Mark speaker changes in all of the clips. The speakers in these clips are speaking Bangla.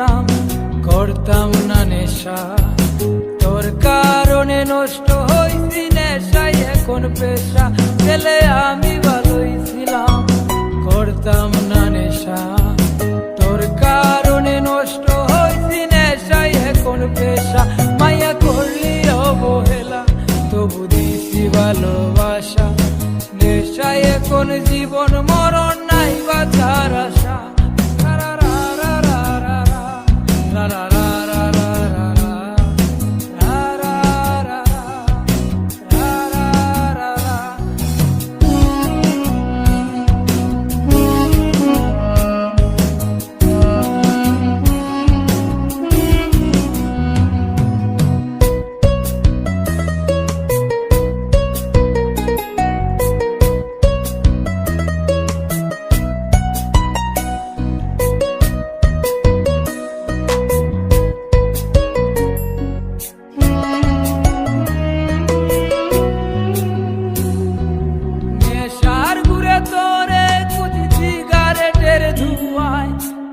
Speaker 1: ছিলাম, করতাম না নেশা। তোর কারণে নষ্ট হইছি নেশায় এখন পেশা, ছেলে আমি ভালোই ছিলাম, করতাম না নেশা। তোর কারণে নষ্ট হইছি নেশায় এখন পেশা, মায়া করলি অবহেলা তবু দিছি ভালোবাসা। নেশায় এখন জীবন মরণ নাই বাঁচার আশা।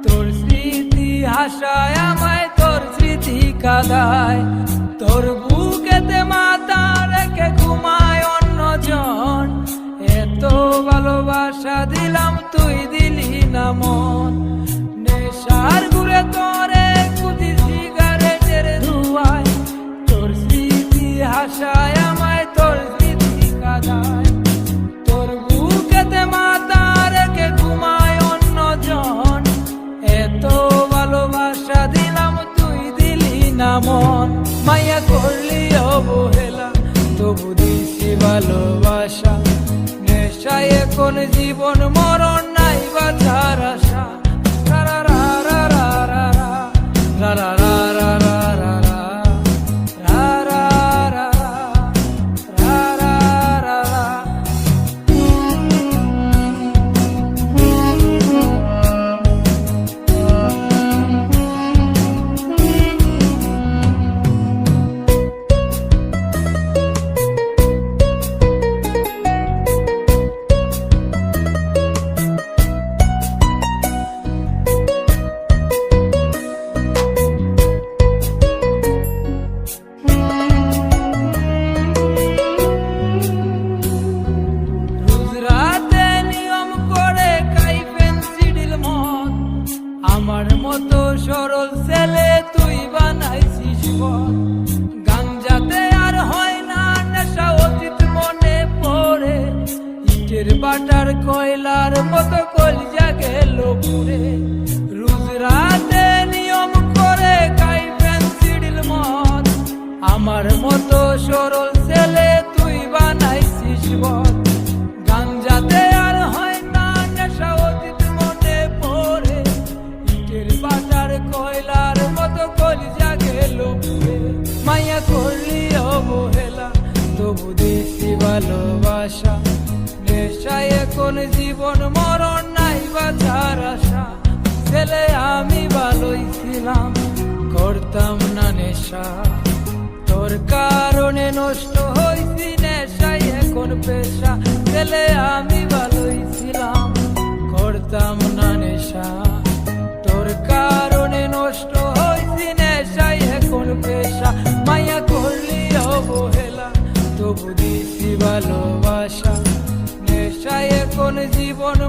Speaker 1: তোর স্মৃতি হাসায় আমায়, তোর স্মৃতি কাঁদায়, তোর বুকেতে মাথা রেখে ঘুমায় অন্যজন। এত ভালোবাসা দিলাম তুই দিলি না মন। নেশার ঘুরে তোরে কুচি সিগারেটের ধুয়ায়, তোর স্মৃতি হাসায় আমায়, তোর স্মৃতি কাঁদায়, তোর বুকেতে মাথা রেখে ঘুমায় অন্যজন। এত ভালোবাসা দিলাম তুই দিলি না মন, মায়া করলি অবহেলা তবু দিছি ভালোবাসা। নেশায় এখন জীবন মরণ নাই বাঁচার আশা। আমার মতো সরল ছেলে তুই বানাইছিস বল, গাঞ্জাতে আর হয় না নেশা অতীত মনে পড়ে। ইটের বাটার কয়লার মতো কলিজা গেল পুড়ে। রোজ রাতে নিয়ম করে খাই পেন্সিডিল মদ, আমার মতো সরল ছেলে তুই বানাইছিস বল, গাঞ্জাতে আর হয় না নেশা অতীত মনে পড়ে। বাটার কয়লার মতো কলিজা গেল পুড়ে, মায়া করলি অবহেলা তবু দিছি ভালোবাসা। নেশায় এখন জীবন মরণ নাই বাঁচার আশা, ছেলে আমি ভালোই ছিলাম, করতাম না নেশা। তোর কারণে নষ্ট হইছি নেশায় এখন পেশা, ছেলে আমি ভালোই ছিলাম, করতাম না নেশা। তোর কারণে নষ্ট হইছি নেশায় এখন পেশা, মায়া করলি অবহেলা তবু দিছি ভালোবাসা। নেশায় এখন জীবন